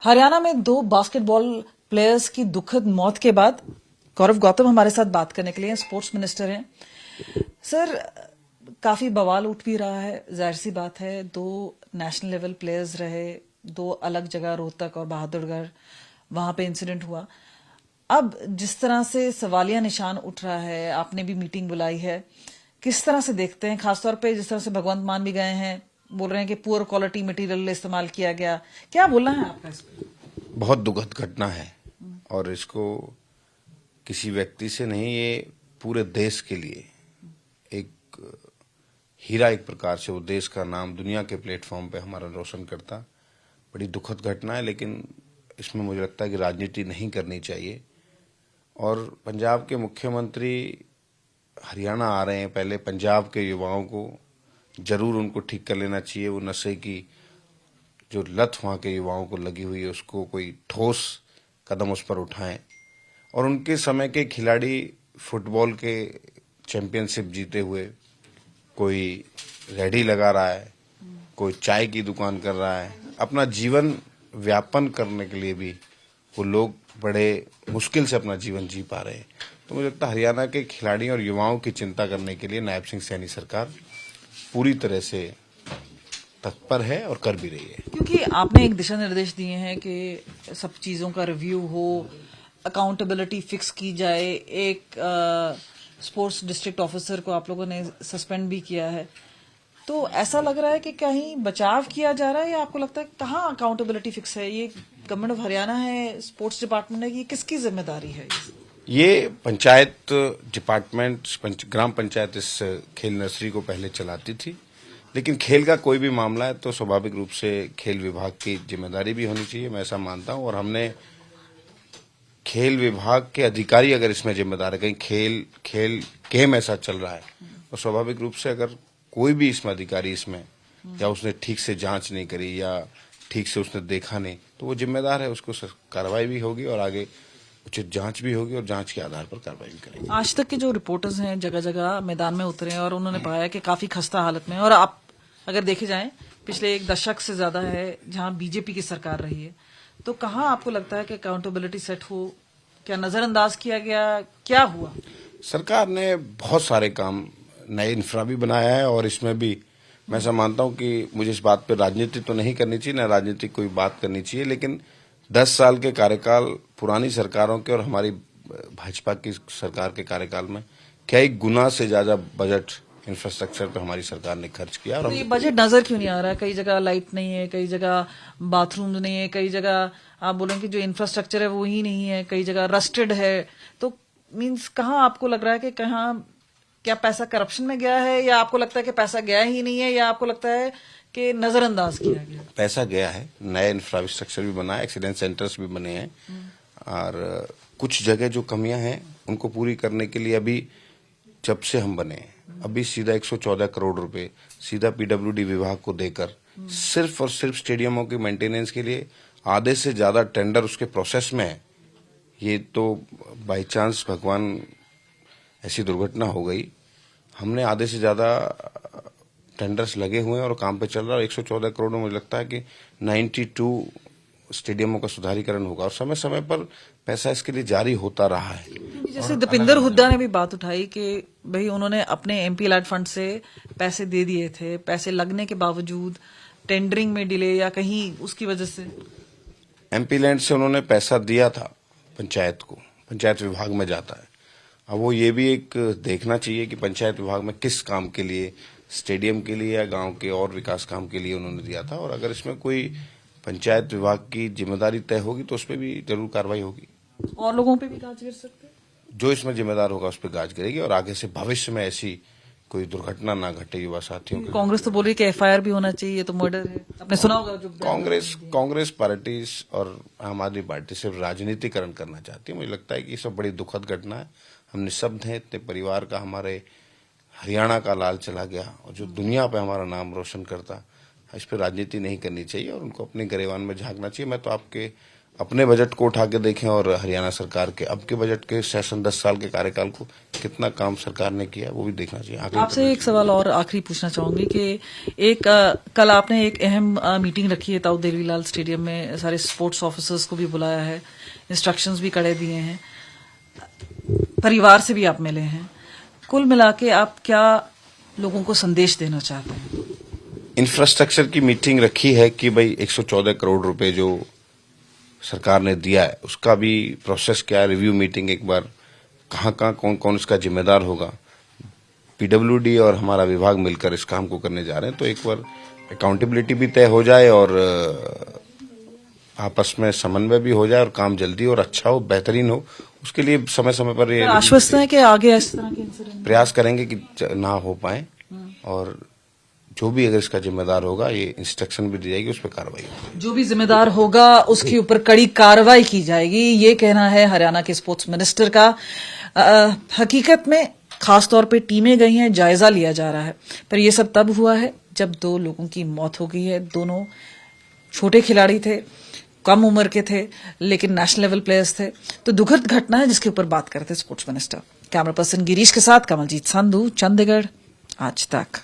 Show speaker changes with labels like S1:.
S1: हरियाणा में दो basketball players की दुखद मौत के बाद गौरव गौतम हमारे साथ बात करने के लिए स्पोर्ट्स मिनिस्टर हैं। सर, काफी बवाल उठ भी रहा है, जाहिर सी बात है। दो नेशनल लेवल प्लेयर्स रहे, दो अलग जगह, रोहतक और बहादुरगढ़, वहां पे इंसिडेंट हुआ। अब जिस तरह से सवालिया निशान उठ रहा है, आपने भी मीटिंग बुलाई है, किस तरह से देखते हैं? खासतौर पे जिस तरह से भगवंत मान भी गए हैं, बोल रहे हैं कि पुअर क्वालिटी मटेरियल इस्तेमाल किया गया। क्या बोलना है आपका इस पर?
S2: बहुत दुखद घटना है और इसको किसी व्यक्ति से नहीं, ये पूरे देश के लिए एक हीरा, एक प्रकार से वो देश का नाम दुनिया के प्लेटफॉर्म पे हमारा रोशन करता। बड़ी दुखद घटना है, लेकिन इसमें मुझे लगता है कि राजनीति नहीं करनी चाहिए। और पंजाब के मुख्यमंत्री हरियाणा आ रहे हैं, पहले पंजाब के युवाओं को जरूर उनको ठीक कर लेना चाहिए। वो नशे की जो लत वहां के युवाओं को लगी हुई है, उसको कोई ठोस कदम उस पर उठाएं। और उनके समय के खिलाड़ी फुटबॉल के चैंपियनशिप जीते हुए, कोई रेडी लगा रहा है, कोई चाय की दुकान कर रहा है, अपना जीवन व्यापन करने के लिए भी वो लोग बड़े मुश्किल से अपना जीवन जी पा रहे हैं। तो मुझे लगता है हरियाणा के खिलाड़ियों और युवाओं की चिंता करने के लिए नायब सिंह सैनी सरकार पूरी तरह से तत्पर है और कर भी रही है।
S1: क्योंकि आपने एक दिशा निर्देश दिए हैं कि सब चीजों का रिव्यू हो, अकाउंटेबिलिटी फिक्स की जाए। एक स्पोर्ट्स डिस्ट्रिक्ट ऑफिसर को आप लोगों ने सस्पेंड भी किया है। तो ऐसा लग रहा है कि कहीं बचाव किया जा रहा है, या आपको लगता है कहाँ अकाउंटेबिलिटी फिक्स है? ये गवर्नमेंट ऑफ हरियाणा है, स्पोर्ट्स डिपार्टमेंट है, ये किसकी जिम्मेदारी है?
S2: ये पंचायत डिपार्टमेंट, ग्राम पंचायत इस खेल नर्सरी को पहले चलाती थी, लेकिन खेल का कोई भी मामला है तो स्वाभाविक रूप से खेल विभाग की जिम्मेदारी भी होनी चाहिए, मैं ऐसा मानता हूं। और हमने खेल विभाग के अधिकारी अगर इसमें जिम्मेदार है, कहीं खेल गेम ऐसा चल रहा है, तो स्वाभाविक रूप से अगर कोई भी इसमें अधिकारी इसमें या उसने ठीक से जांच नहीं करी या ठीक से उसने देखा नहीं, तो वो जिम्मेदार है, उसको कार्रवाई भी होगी और आगे उचित जांच भी होगी और जांच के आधार पर कार्रवाई भी करेंगे।
S1: आज तक के जो रिपोर्टर्स हैं जगह जगह मैदान में उतरे हैं और उन्होंने पाया कि काफी खस्ता हालत में, और आप अगर देखे जाएं पिछले एक दशक से ज्यादा है जहां बीजेपी की सरकार रही है, तो कहां आपको लगता है कि अकाउंटेबिलिटी सेट हो? क्या नजरअंदाज किया गया? क्या हुआ?
S2: सरकार ने बहुत सारे काम, नए इंफ्रा भी बनाया है और इसमें भी मैं ऐसा मानता हूं कि मुझे इस बात पर राजनीति तो नहीं करनी चाहिए, न राजनीतिक कोई बात करनी चाहिए, लेकिन 10 साल के कार्यकाल पुरानी सरकारों के और हमारी भाजपा की सरकार के कार्यकाल में कई गुना से ज्यादा बजट इंफ्रास्ट्रक्चर पे हमारी सरकार ने खर्च किया। और
S1: तो ये बजट नजर क्यों नहीं आ रहा है? कई जगह लाइट नहीं है, कई जगह बाथरूम नहीं है, कई जगह आप बोलेंगे जो इंफ्रास्ट्रक्चर है वो ही नहीं है, कई जगह रस्टेड है। तो मीन्स कहाँ आपको लग रहा है कि कहाँ, क्या पैसा करप्शन में गया है, या आपको लगता है कि पैसा गया ही नहीं है, या आपको लगता है कि नजरअंदाज किया गया?
S2: पैसा गया है, नए इंफ्रास्ट्रक्चर भी बना है, एक्सीडेंट सेंटर्स भी बने हैं, और कुछ जगह जो कमियां हैं उनको पूरी करने के लिए अभी जब से हम बने अभी सीधा 114 करोड़ रुपए सीधा पीडब्ल्यूडी विभाग को देकर सिर्फ और सिर्फ स्टेडियमों के मेंटेनेंस के लिए आधे से ज्यादा टेंडर उसके प्रोसेस में है। ये तो बाई चांस भगवान ऐसी दुर्घटना हो गई, हमने आधे से ज्यादा टेंडर्स लगे हुए हैं और काम पे चल रहा है। 114 करोड़ में मुझे लगता है कि 92 स्टेडियमों का सुधारीकरण होगा और समय समय पर पैसा इसके लिए जारी होता रहा है।
S1: जैसे दीपेंद्र हुड्डा ने भी बात उठाई कि भाई उन्होंने अपने एमपी लैड फंड से पैसे दे दिए थे, पैसे लगने के बावजूद टेंडरिंग में डिले या कहीं उसकी वजह से।
S2: एमपी लैंड से उन्होंने पैसा दिया था पंचायत को, पंचायत विभाग में जाता है। अब वो ये भी एक देखना चाहिए कि पंचायत विभाग में किस काम के लिए, स्टेडियम के लिए या गांव के और विकास काम के लिए उन्होंने दिया था, और अगर इसमें कोई पंचायत विभाग की जिम्मेदारी तय होगी तो उस पर भी जरूर कार्रवाई होगी।
S1: और लोगों पे भी गाज गिर सकते हैं?
S2: जो इसमें जिम्मेदार होगा उस पर गाज गिरेगी और आगे से भविष्य में ऐसी कोई दुर्घटना ना घटे युवा साथियों की।
S1: कांग्रेस तो बोल रही है कि एफआईआर भी होना चाहिए, तो मर्डर है। आपने सुना होगा जो
S2: कांग्रेस पार्टी और आम आदमी पार्टी सिर्फ राजनीतिकरण करना चाहती है। मुझे लगता है कि ये सब बड़ी दुखद घटना है। हम निःशब्द हैं, इतने परिवार का, हमारे हरियाणा का लाल चला गया और जो दुनिया पे हमारा नाम रोशन करता, इस पर राजनीति नहीं करनी चाहिए और उनको अपने गरेबान में झांकना चाहिए। मैं तो आपके अपने बजट को उठा के देखें और हरियाणा सरकार के अब के बजट के सेशन 10 साल के कार्यकाल को कितना काम सरकार ने किया वो भी देखना चाहिए।
S1: आपसे एक सवाल और आखिरी पूछना चाहूंगी कि कल आपने एक अहम मीटिंग रखी है ताऊ देवीलाल स्टेडियम में, सारे स्पोर्ट्स ऑफिसर्स को भी बुलाया है, इंस्ट्रक्शंस भी कड़े दिए हैं, परिवार से भी आप मिले हैं। कुल मिला के आप क्या लोगों को संदेश देना चाहते हैं?
S2: इंफ्रास्ट्रक्चर की मीटिंग रखी है कि भाई 114 करोड़ रुपए जो सरकार ने दिया है उसका भी प्रोसेस क्या है, रिव्यू मीटिंग एक बार कहाँ कौन कौन इसका जिम्मेदार होगा। पीडब्ल्यूडी और हमारा विभाग मिलकर इस काम को करने जा रहे हैं, तो एक बार अकाउंटेबिलिटी भी तय हो जाए और आपस में समन्वय भी हो जाए और काम जल्दी और अच्छा हो, बेहतरीन हो। उसके लिए समय समय पर ये
S1: आश्वस्त है कि आगे इस तरह के इंसिडेंट
S2: प्रयास करेंगे कि ना हो पाए, और जो भी अगर इसका जिम्मेदार होगा ये इंस्ट्रक्शन भी दी जाएगी, उस पर कार्रवाई होगी।
S1: जो भी जिम्मेदार होगा उसके ऊपर कड़ी कार्रवाई की जाएगी, ये कहना है हरियाणा के स्पोर्ट्स मिनिस्टर का। हकीकत में खासतौर पे टीमें गई हैं, जायजा लिया जा रहा है, पर यह सब तब हुआ है जब 2 लोगों की मौत हो गई है। दोनों छोटे खिलाड़ी थे, कम उम्र के थे, लेकिन नेशनल लेवल प्लेयर्स थे। तो दुखद घटना है जिसके ऊपर बात करते sports minister. Camera person Girish के साथ कमलजीत संधू, चंडीगढ़, आज तक।